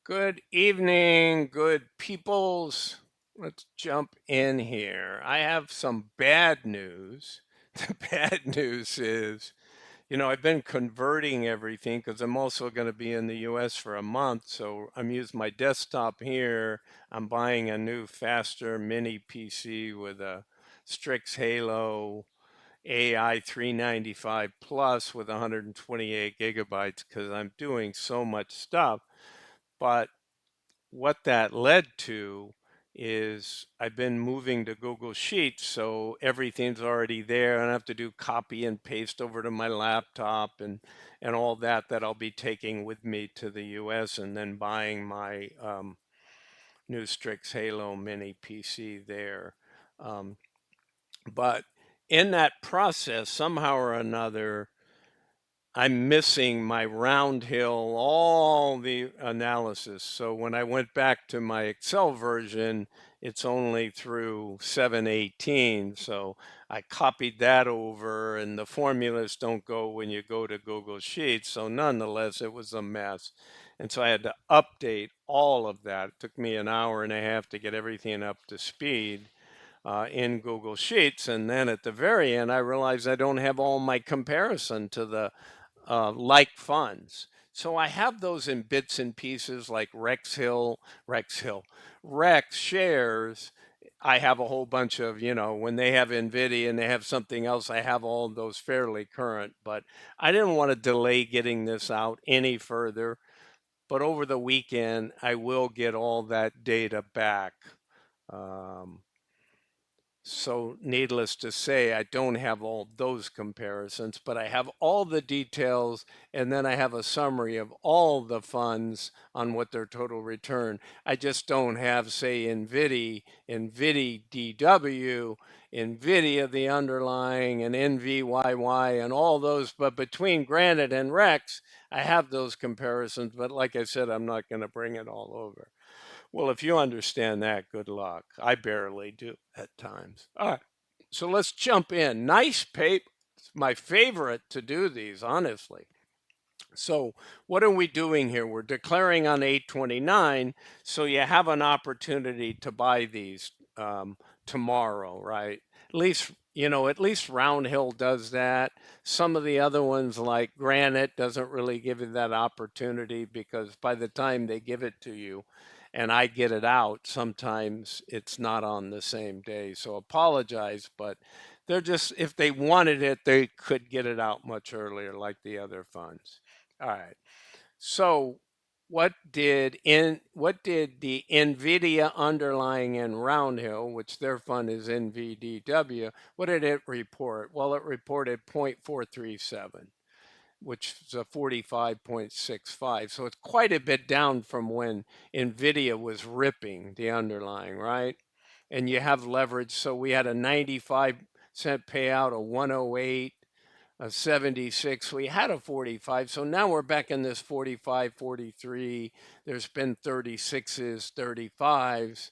Good evening, good peoples. Let's jump in here. I have some bad news. The bad news is, I've been converting everything because I'm also going to be in the US for a month. So I'm using my desktop here. I'm buying a new, faster mini PC with a Strix Halo AI 395 Plus with 128 gigabytes because I'm doing so much stuff. But what that led to is I've been moving to Google Sheets, so everything's already there. I don't have to do copy and paste over to my laptop and all that I'll be taking with me to the US and then buying my new Strix Halo Mini PC there. Um, but in that process, somehow or another, I'm missing my Roundhill, all the analysis. So when I went back to my Excel version, it's only through 718. So I copied that over, and the formulas don't go when you go to Google Sheets. So nonetheless, it was a mess. And so I had to update all of that. It took me an hour and a half to get everything up to speed in Google Sheets. And then at the very end, I realized I don't have all my comparison to the like funds. So I have those in bits and pieces like Rex shares. I have a whole bunch of, when they have NVIDIA and they have something else, I have all of those fairly current. But I didn't want to delay getting this out any further. But over the weekend, I will get all that data back. Um, so, needless to say, I don't have all those comparisons, but I have all the details, and then I have a summary of all the funds on what their total return. I just don't have, say, NVIDIA DW, NVIDIA, the underlying, and NVYY, and all those. But between Granite and Rex, I have those comparisons. But like I said, I'm not going to bring it all over. Well, if you understand that, good luck. I barely do at times. All right. So let's jump in. Nice paper. It's my favorite to do these, honestly. So what are we doing here? We're declaring on 8/29, so you have an opportunity to buy these tomorrow, right? At least Roundhill does that. Some of the other ones like Granite doesn't really give you that opportunity because by the time they give it to you and I get it out, sometimes it's not on the same day. So apologize, but they're just, if they wanted it, they could get it out much earlier like the other funds. All right. So what did the Nvidia underlying in Roundhill, which their fund is NVDW, what did it report? Well, it reported 0.437, which is a 45.65. So it's quite a bit down from when Nvidia was ripping the underlying, right? And you have leverage. So we had a 95-cent payout, a 108, a 76. We had a 45. So now we're back in this 45, 43. There's been 36s, 35s,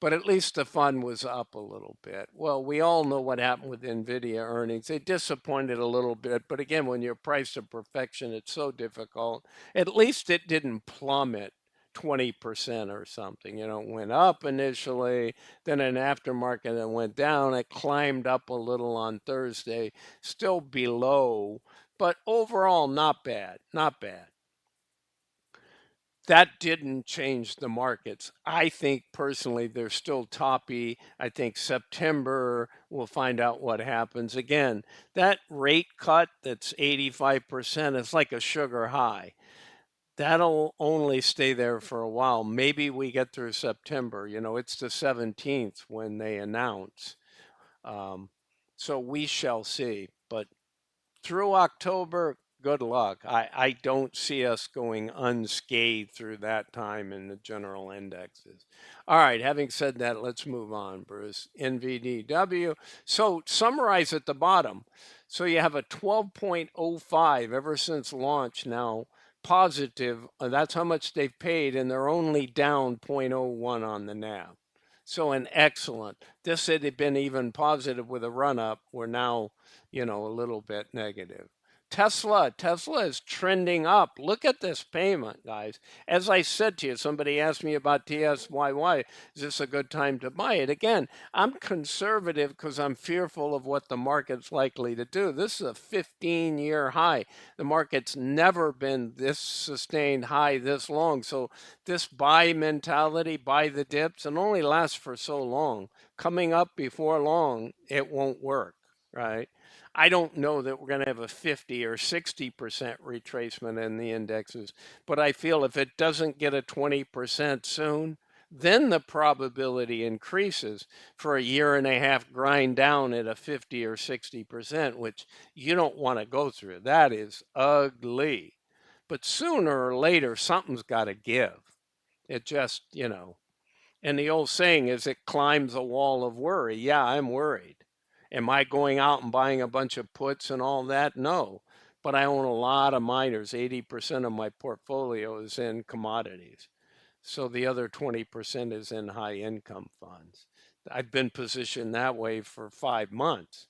but at least the fund was up a little bit. Well, we all know what happened with NVIDIA earnings. They disappointed a little bit, but again, when you're priced to perfection, it's so difficult. At least it didn't plummet 20% or something. It went up initially, then an aftermarket that went down. It climbed up a little on Thursday, still below, but overall not bad, not bad. That didn't change the markets. I think personally they're still toppy. I think September we'll find out what happens. Again, that rate cut that's 85% is like a sugar high. That'll only stay there for a while. Maybe we get through September. It's the 17th when they announce. Um, so we shall see. But through October, good luck. I don't see us going unscathed through that time in the general indexes. All right, having said that, let's move on, Bruce. NVDW. So summarize at the bottom. So you have a 12.05 ever since launch now, positive. That's how much they've paid, and they're only down zero point zero 0.01 on the NAV. So an excellent. This had been even positive with a run up. We're now a little bit negative. Tesla is trending up. Look at this payment, guys. As I said to you, somebody asked me about TSYY. Is this a good time to buy it? Again, I'm conservative because I'm fearful of what the market's likely to do. This is a 15-year high. The market's never been this sustained high this long. So this buy mentality, buy the dips, it only lasts for so long. Coming up before long, it won't work, right? I don't know that we're going to have a 50 or 60% retracement in the indexes, but I feel if it doesn't get a 20% soon, then the probability increases for a year and a half grind down at a 50 or 60%, which you don't want to go through. That is ugly. But sooner or later, something's got to give. It just, and the old saying is it climbs a wall of worry. Yeah, I'm worried. Am I going out and buying a bunch of puts and all that? No. But I own a lot of miners. 80% of my portfolio is in commodities. So the other 20% is in high income funds. I've been positioned that way for 5 months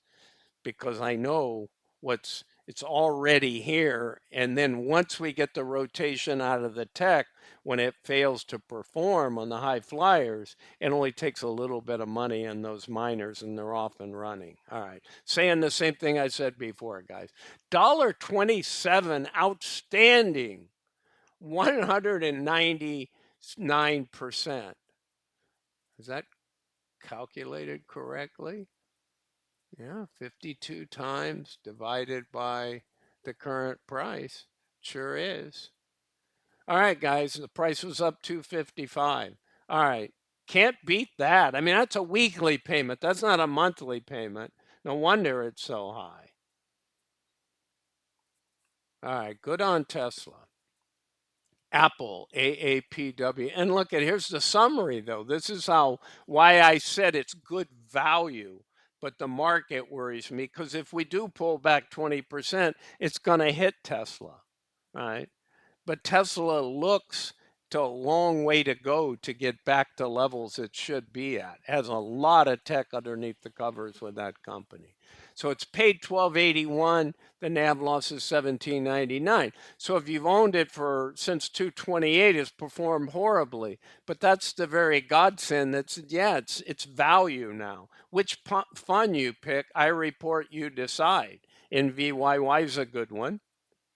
because I know it's already here. And then once we get the rotation out of the tech, when it fails to perform on the high flyers, it only takes a little bit of money in those miners and they're off and running. All right. Saying the same thing I said before, guys. $1.27 outstanding, 199%. Is that calculated correctly? Yeah, 52 times divided by the current price. Sure is. All right, guys, the price was up 255. All right. Can't beat that. I mean, that's a weekly payment. That's not a monthly payment. No wonder it's so high. All right, good on Tesla. Apple, AAPW. And look at here's the summary though. This is why I said it's good value, but the market worries me because if we do pull back 20%, it's going to hit Tesla, right? But Tesla looks to a long way to go to get back to levels it should be at. Has a lot of tech underneath the covers with that company. So it's paid 1281. The NAV loss is 1799. So if you've owned it for since 228, it's performed horribly. But that's the very godsend. It's value now. Which fund you pick, I report you decide. NVYY is a good one.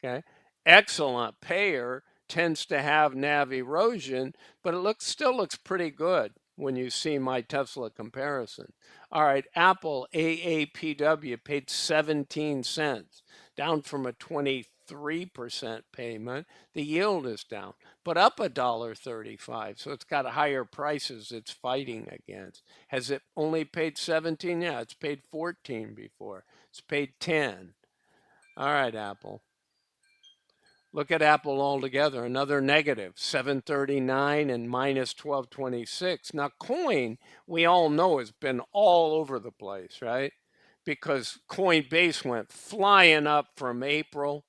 Okay. Excellent payer tends to have NAV erosion, but still looks pretty good when you see my Tesla comparison. All right, Apple AAPW paid 17 cents, down from a 23% payment. The yield is down, but up $1.35. So it's got higher prices it's fighting against. Has it only paid 17? Yeah, it's paid 14 before. It's paid 10. All right, Apple. Look at Apple altogether, another negative, 739 and minus 1226. Now, coin, we all know, has been all over the place, right? Because Coinbase went flying up from April,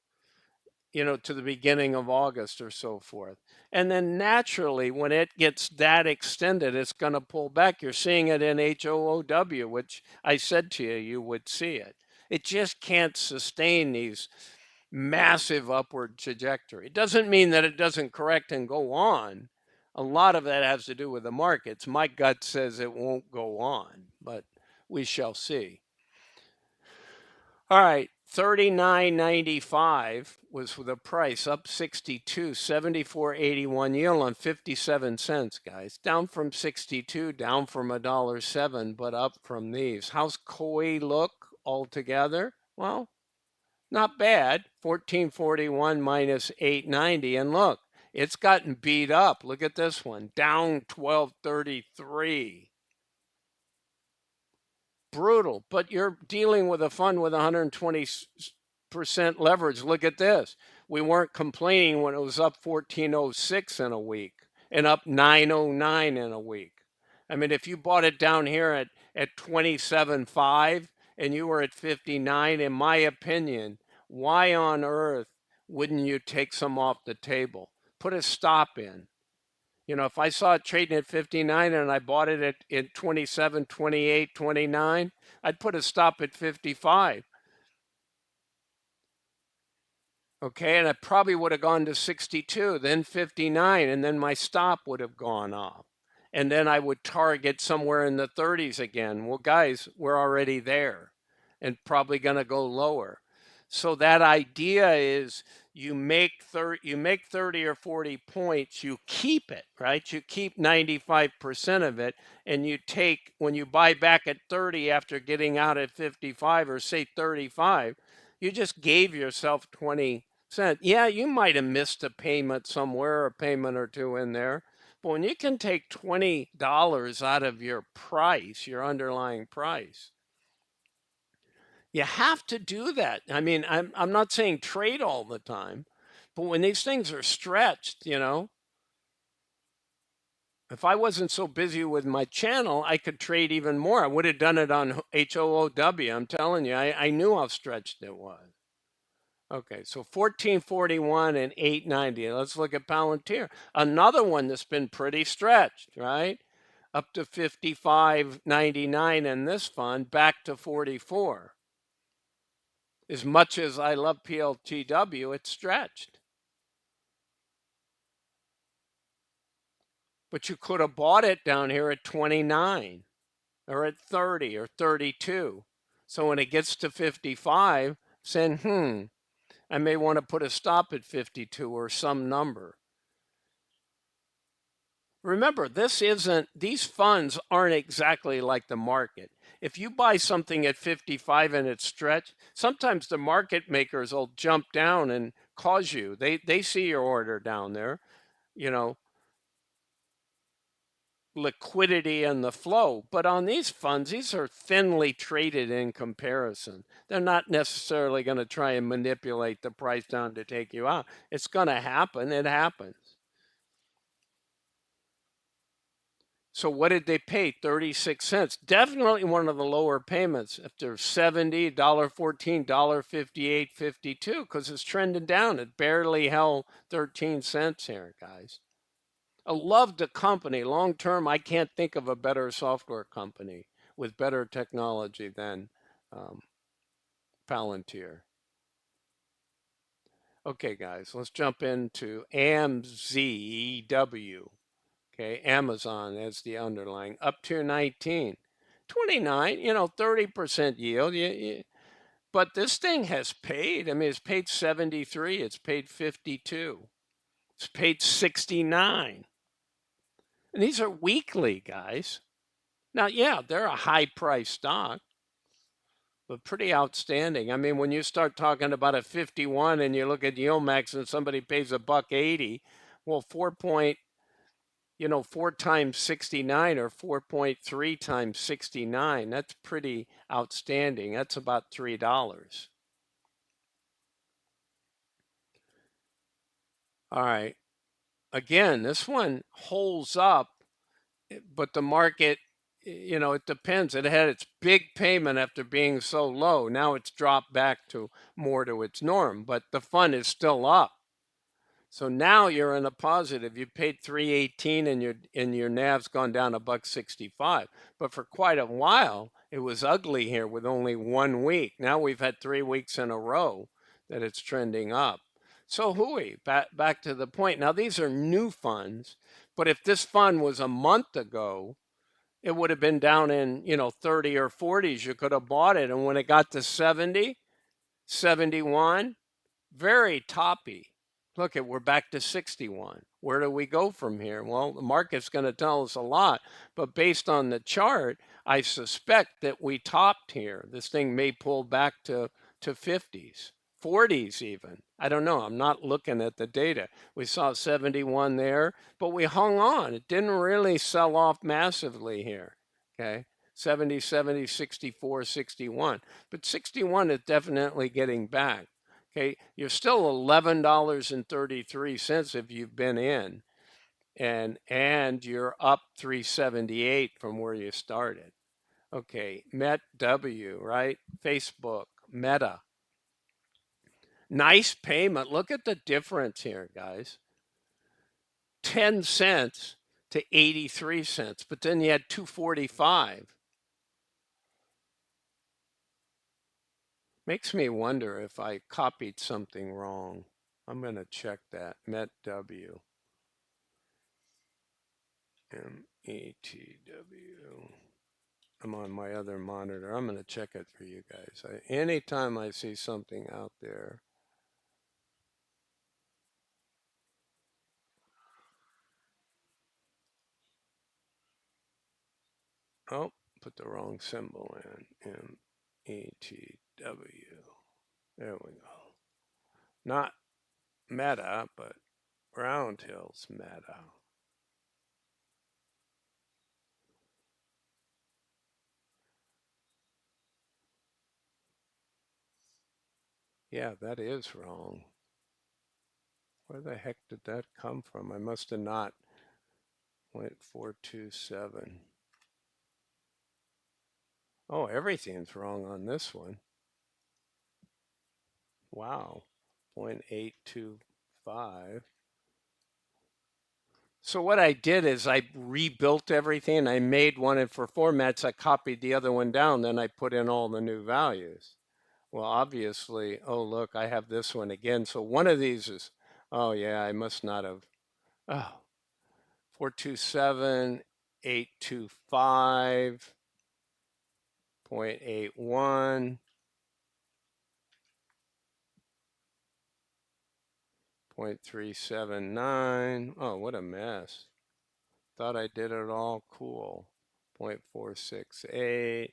to the beginning of August or so forth. And then naturally, when it gets that extended, it's going to pull back. You're seeing it in HOOW, which I said to you, you would see it. It just can't sustain these massive upward trajectory. It doesn't mean that it doesn't correct and go on. A lot of that has to do with the markets. My gut says it won't go on, but we shall see. All right, 39.95 was the price, up 62, 74.81 yield on 57 cents, guys. Down from 62, down from $1.07, but up from these. How's COI look altogether? Well, not bad. 1441 minus 890. And look, it's gotten beat up. Look at this one. Down 1233. Brutal. But you're dealing with a fund with 120% leverage. Look at this. We weren't complaining when it was up 1406 in a week and up 909 in a week. I mean, if you bought it down here at 27.5 and you were at 59, in my opinion, why on earth wouldn't you take some off the table? Put a stop in. If I saw it trading at 59 and I bought it at 27, 28, 29, I'd put a stop at 55. Okay, and I probably would have gone to 62, then 59, and then my stop would have gone off. And then I would target somewhere in the 30s again. Well, guys, we're already there and probably going to go lower. So that idea is you make 30 or 40 points, you keep it, right? You keep 95% of it, and you take when you buy back at 30 after getting out at 55 or say 35, you just gave yourself 20%. Yeah, you might have missed a payment somewhere, a payment or two in there. But when you can take $20 out of your price, your underlying price, you have to do that. I mean, I'm not saying trade all the time, but when these things are stretched, if I wasn't so busy with my channel, I could trade even more. I would have done it on HOOW. I'm telling you, I knew how stretched it was. Okay, so 1441 and 890. Let's look at Palantir. Another one that's been pretty stretched, right? Up to 55.99 in this fund, back to 44. As much as I love PLTW, it's stretched. But you could have bought it down here at 29 or at 30 or 32. So when it gets to 55, saying, I may want to put a stop at 52 or some number. Remember, these funds aren't exactly like the market. If you buy something at 55 and it's stretched, sometimes the market makers will jump down and cause you. They see your order down there, you know, liquidity and the flow. But on these funds, these are thinly traded in comparison. They're not necessarily going to try and manipulate the price down to take you out. It's going to happen. It happens. So what did they pay? 36 cents. Definitely one of the lower payments. If they're 70, $1.14, $1.58, 52, because it's trending down. It barely held 13 cents here, guys. I love the company. Long term, I can't think of a better software company with better technology than um, Palantir. Okay, guys, let's jump into AMZEW. Okay, Amazon as the underlying, up to 19. 29, 30% yield. But this thing has paid. I mean, it's paid 73, it's paid 52, it's paid 69. And these are weekly, guys. Now, yeah, they're a high price stock, but pretty outstanding. I mean, when you start talking about a 51 and you look at Yilmax and somebody pays a buck 80, well, 4 times 69 or 4.3 times 69, that's pretty outstanding. That's about $3. All right. Again, this one holds up, but the market, it depends. It had its big payment after being so low. Now it's dropped back to more to its norm, but the fund is still up. So now you're in a positive. You paid 318 and your NAV's gone down a buck 65. But for quite a while, it was ugly here with only 1 week. Now we've had 3 weeks in a row that it's trending up. So hui, back to the point. Now these are new funds, but if this fund was a month ago, it would have been down in, 30 or 40s. You could have bought it. And when it got to 70, 71, very toppy. Look, we're back to 61. Where do we go from here? Well, the market's going to tell us a lot, but based on the chart, I suspect that we topped here. This thing may pull back to 50s, 40s even. I don't know. I'm not looking at the data. We saw 71 there, but we hung on. It didn't really sell off massively here. Okay. 70, 70, 64, 61. But 61 is definitely getting back. Okay, you're still $11.33 if you've been in, and you're up 378 from where you started. Okay, METW, right? Facebook, Meta. Nice payment. Look at the difference here, guys. 10 cents to 83 cents, but then you had 245. Makes me wonder if I copied something wrong. I'm going to check that. METW. METW. I'm on my other monitor. I'm going to check it for you guys. Anytime I see something out there. Oh, put the wrong symbol in. METW. There we go. Not Meta, but Roundhill's Meta. Yeah, that is wrong. Where the heck did that come from? I must have not went 427. Oh, everything's wrong on this one. Wow. 0.825. So what I did is I rebuilt everything. I made one, and for formats, I copied the other one down. Then I put in all the new values. Well, obviously, oh, look, I have this one again. So one of these is, oh, yeah, I must not have. Oh, 427, 825, 0.81, 0.379. Oh, what a mess. Thought I did it all cool. 0.468,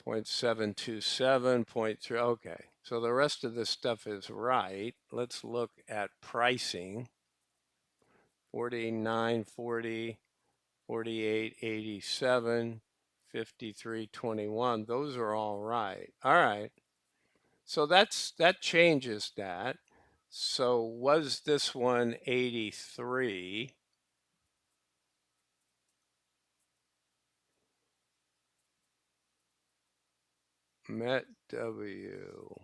0.727, 0.3. Okay, so the rest of this stuff is right. Let's look at pricing. 49.40, 48.87, 53.21. Those are all right. All right. So that changes that. So was this one 83? Met W.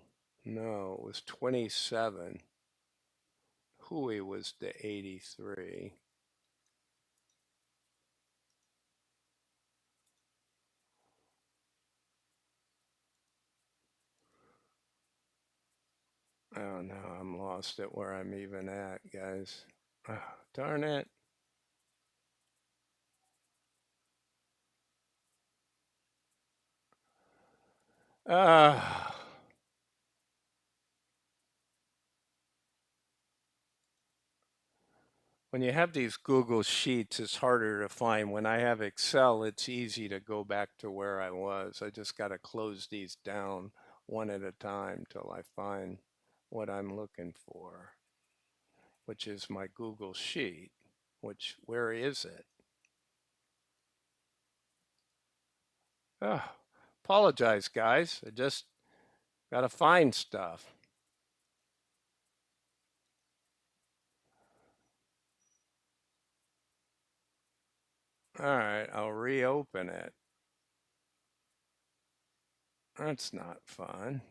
No, it was 27. Hui was the 83. Oh no, I'm lost at where I'm even at, guys. Oh, darn it. Ah. When you have these Google Sheets, it's harder to find. When I have Excel, it's easy to go back to where I was. I just got to close these down one at a time till I find what I'm looking for, which is my Google Sheet, where is it? Oh, apologize, guys. I just got to find stuff. All right, I'll reopen it. That's not fun.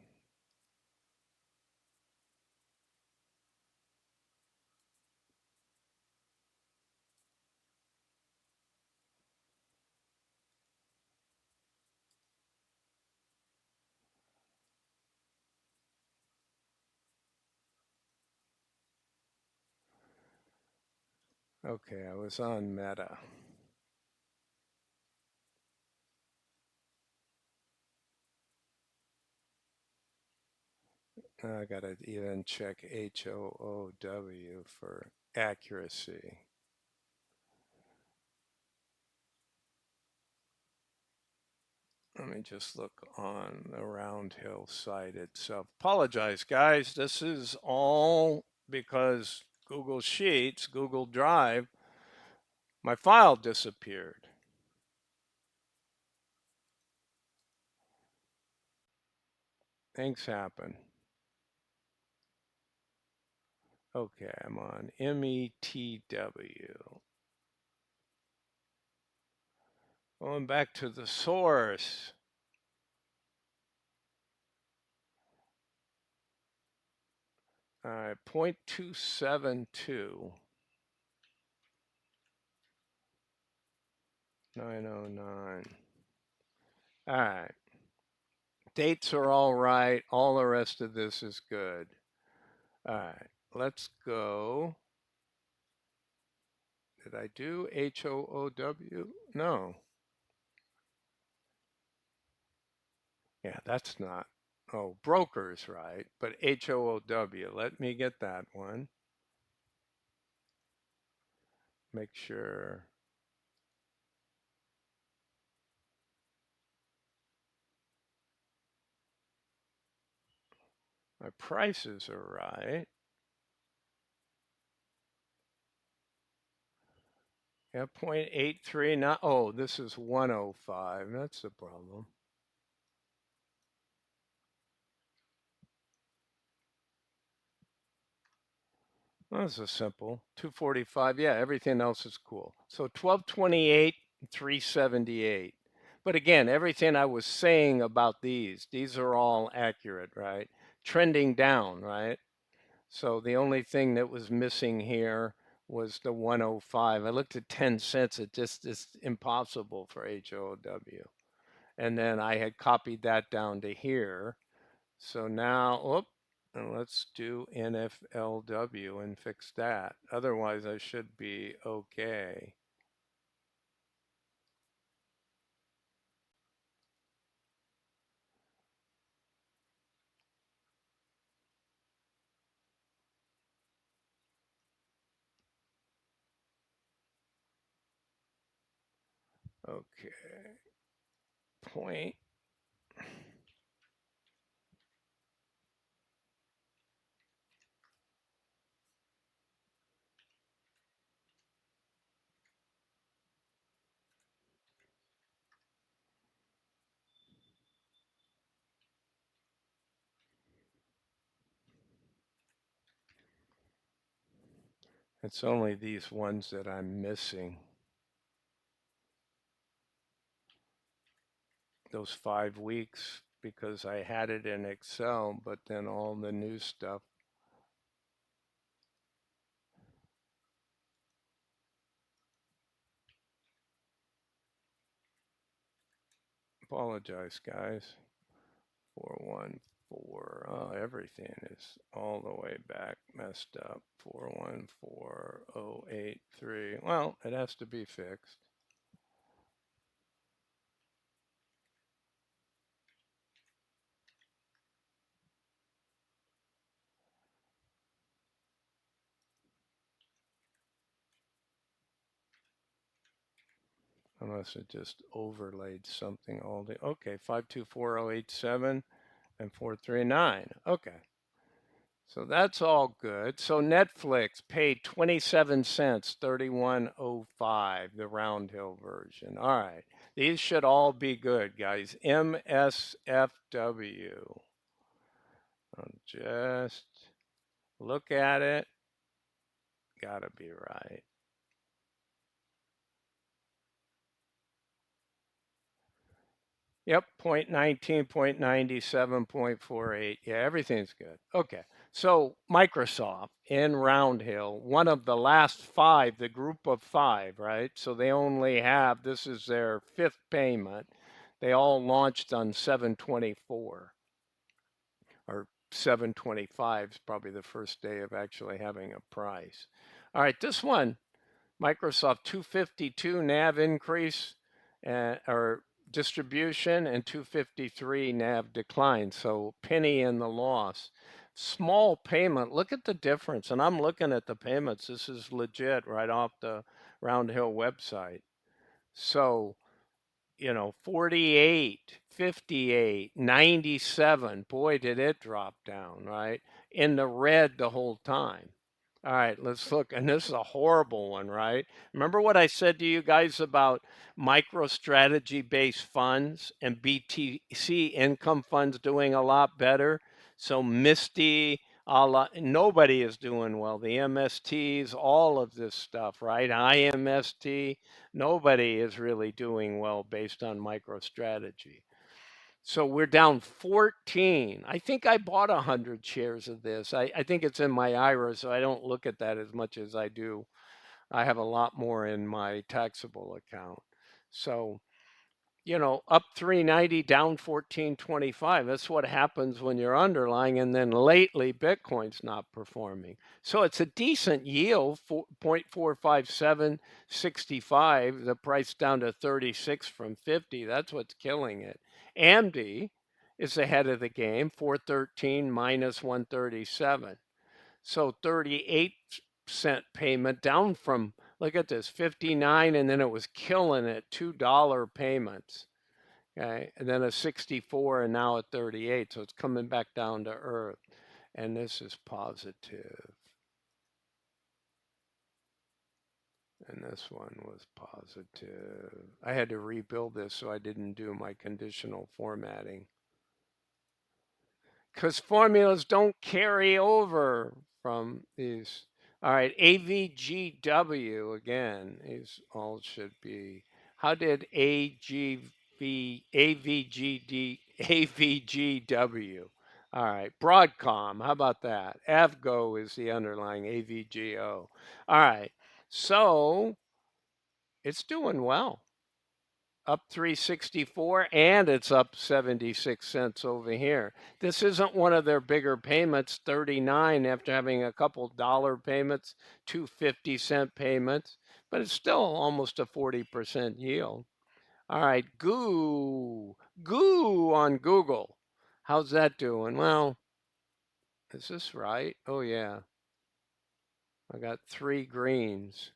Okay, I was on Meta. I got to even check HOOW for accuracy. Let me just look on the Roundhill site itself. Apologize, guys. This is all because Google Sheets, Google Drive, my file disappeared. Things happen. Okay, I'm on METW. Going back to the source. All right, 0.272. 909. All right. Dates are all right. All the rest of this is good. All right, let's go. Did I do HOOW? No. Yeah, that's not. Oh, brokers, right. But HOOW. Let me get that one. Make sure my prices are right. Yeah, 0.83. Not, oh, this is 105. That's the problem. Well, this is simple. 245. Yeah, everything else is cool. So 1228, 378. But again, everything I was saying about these are all accurate, right? Trending down, right? So the only thing that was missing here was the 105. I looked at 10 cents. It just is impossible for HOW. And then I had copied that down to here. So now, whoop, and let's do NFLW and fix that. Otherwise, I should be okay. Okay, point. It's only these ones that I'm missing. Those 5 weeks because I had it in Excel, but then all the new stuff. Apologize, guys. 414. Oh, everything is all the way back messed up. 414083. Well, it has to be fixed. Unless it just overlaid something all the. Okay, 524087 and 439. Okay. So that's all good. So Netflix paid 27 cents, 31.05, the Roundhill version. All right. These should all be good, guys. MSFW. I'll just look at it. Gotta be right. Yep, 0.19, 0.97, 0.48. Yeah, everything's good. Okay. So Microsoft in Roundhill, one of the last five, the group of five, right? So they only have, this is their fifth payment. They all launched on 7/24 or 7/25 is probably the first day of actually having a price. All right, this one, Microsoft 252 NAV increase or distribution and 253 NAV decline. So penny in the loss. Small payment. Look at the difference. And I'm looking at the payments. This is legit right off the Roundhill website. So 48, 58, 97. Boy, did it drop down, right? In the red the whole time. All right, let's look. And this is a horrible one, right? Remember what I said to you guys about micro strategy based funds and BTC income funds doing a lot better? So Misty, nobody is doing well. The MSTs, all of this stuff, right? IMST, nobody is really doing well based on MicroStrategy. So we're down 14. I think I bought 100 shares of this. I think it's in my IRA, so I don't look at that as much as I do. I have a lot more in my taxable account. So up 390, down 1425. That's what happens when you're underlying. And then lately, Bitcoin's not performing. So it's a decent yield, 0.45765. The price down to 36 from 50. That's what's killing it. AMD is ahead of the game, 413 minus 137. So 38-cent payment down from, look at this, 59, and then it was killing it, $2 payments. Okay, and then a 64 and now a 38. So it's coming back down to earth. And this is positive. And this one was positive. I had to rebuild this so I didn't do my conditional formatting. Because formulas don't carry over from these. All right, AVGW again. These all should be. How did AVGW? All right, Broadcom. How about that? Avgo is the underlying AVGO. All right, so it's doing well, up 364, and it's up 76 cents over here. This isn't one of their bigger payments, 39 after having a couple dollar payments, two 50-cent payments, but it's still almost a 40% yield. All right, goo on Google. How's that doing? Well, is this right? Oh yeah, I got three greens.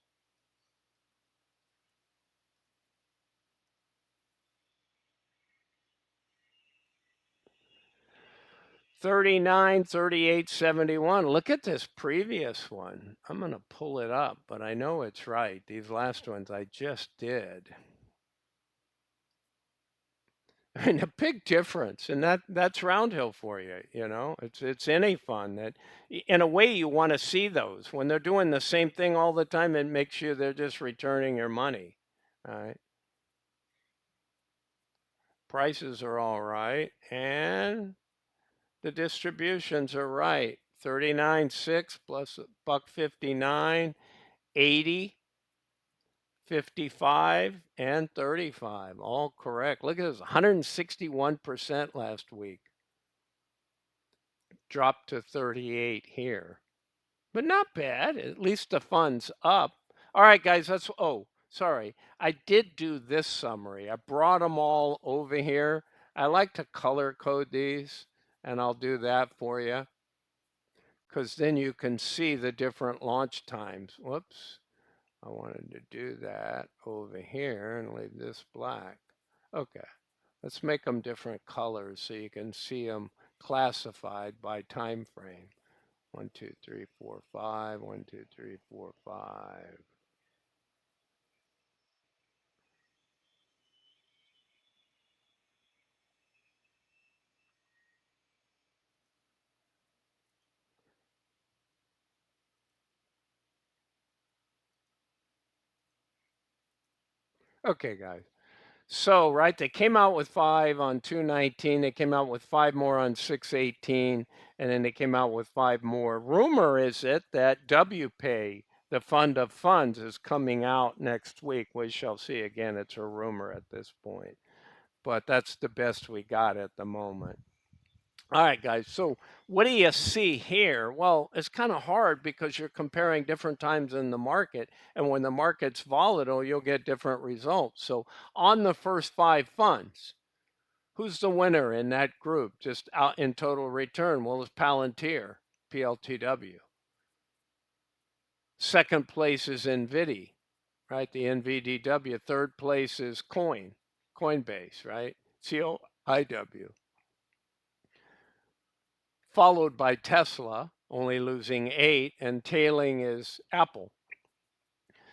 39, 38, 71. Look at this previous one. I'm going to pull it up, but I know it's right. These last ones I just did. I mean, a big difference, and that's Roundhill for you. It's any fun that, in a way, you want to see those when they're doing the same thing all the time. It makes you they're just returning your money. All right, prices are all right, and the distributions are right. 39.6 plus a buck 59, 80, 55, and 35. All correct. Look at this, 161% last week. Dropped to 38 here. But not bad. At least the fund's up. All right, guys, sorry. I did do this summary. I brought them all over here. I like to color code these, and I'll do that for you, because then you can see the different launch times. Whoops, I wanted to do that over here and leave this black. Okay, let's make them different colors so you can see them classified by time frame. 1, 2, 3, 4, 5, 1, 2, 3, 4, 5. Okay, guys. So, right, they came out with 5 on 219. They came out with 5 more on 618. And then they came out with 5 more. Rumor is it that WPay, the fund of funds, is coming out next week. We shall see. Again, it's a rumor at this point. But that's the best we got at the moment. All right, guys. So, what do you see here? Well, it's kind of hard because you're comparing different times in the market. And when the market's volatile, you'll get different results. So, on the first 5 funds, who's the winner in that group just out in total return? Well, it's Palantir, PLTW. Second place is NVIDIA, right? The NVDW. Third place is Coinbase, right? COIW. Followed by Tesla, only losing 8, and tailing is Apple.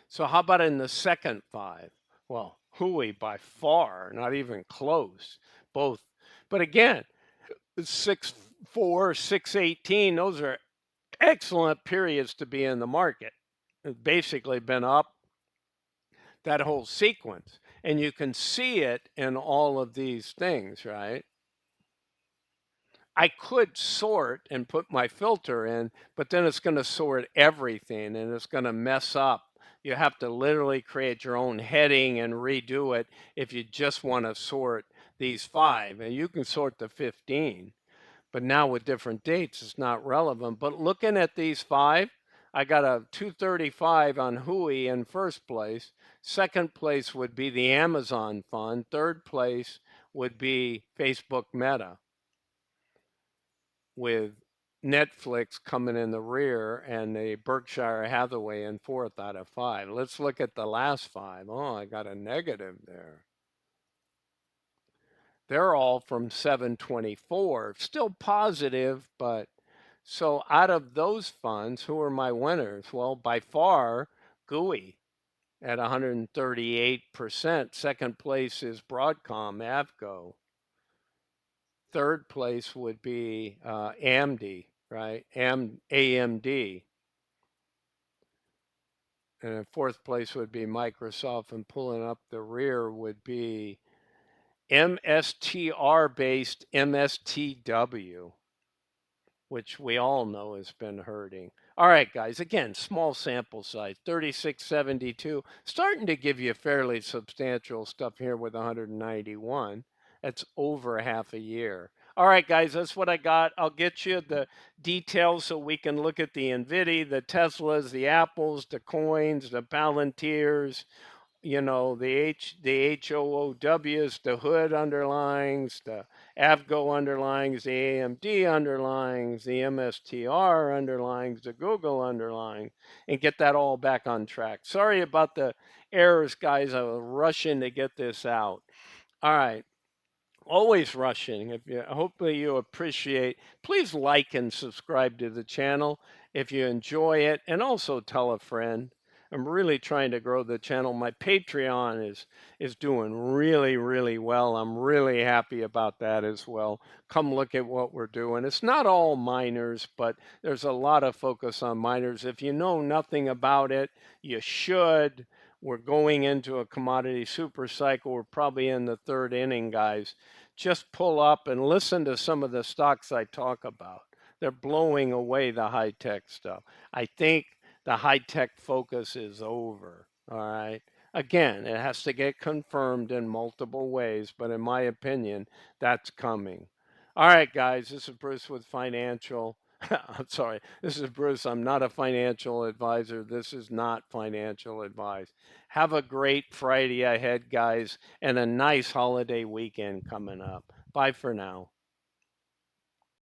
So how about in the second 5? Well, Hui by far, not even close, both. But again, 6.4, 6.18, those are excellent periods to be in the market. It's basically been up that whole sequence. And you can see it in all of these things, right? I could sort and put my filter in, but then it's going to sort everything and it's going to mess up You have to literally create your own heading and redo it if you just want to sort these 5. And you can sort the 15, but now with different dates, it's not relevant. But looking at these 5, I got a 235 on Hui in first place. Second place would be the Amazon fund. Third place would be Facebook Meta, with Netflix coming in the rear and the Berkshire Hathaway in fourth out of 5. Let's look at the last 5. Oh, I got a negative there. They're all from 724. Still positive, but so out of those funds, who are my winners? Well, by far, GUI at 138%. Second place is Broadcom, Avgo. Third place would be AMD, right? AMD. And in fourth place would be Microsoft, and pulling up the rear would be MSTR based MSTW, which we all know has been hurting. All right, guys, again, small sample size, 3672, starting to give you fairly substantial stuff here with 191. That's over half a year. All right, guys, that's what I got. I'll get you the details so we can look at the NVIDIA, the Teslas, the Apples, the coins, the Palantirs, the HOOWs, the hood underlings, the Avgo underlings, the AMD underlings, the MSTR underlings, the Google underlying, and get that all back on track. Sorry about the errors, guys. I was rushing to get this out. All right. Always rushing. If you hopefully you appreciate, please like and subscribe to the channel if you enjoy it, and also tell a friend. I'm really trying to grow the channel. My Patreon is doing really, really well. I'm really happy about that as well. Come look at what we're doing. It's not all miners, but there's a lot of focus on miners. If you know nothing about it, you should. We're going into a commodity super cycle. We're probably in the third inning, guys. Just pull up and listen to some of the stocks I talk about. They're blowing away the high tech stuff. I think the high tech focus is over. All right. Again, it has to get confirmed in multiple ways, but in my opinion, that's coming. All right, guys, this is Bruce with Financial. I'm sorry, this is Bruce. I'm not a financial advisor. This is not financial advice. Have a great Friday ahead, guys, and a nice holiday weekend coming up. Bye for now.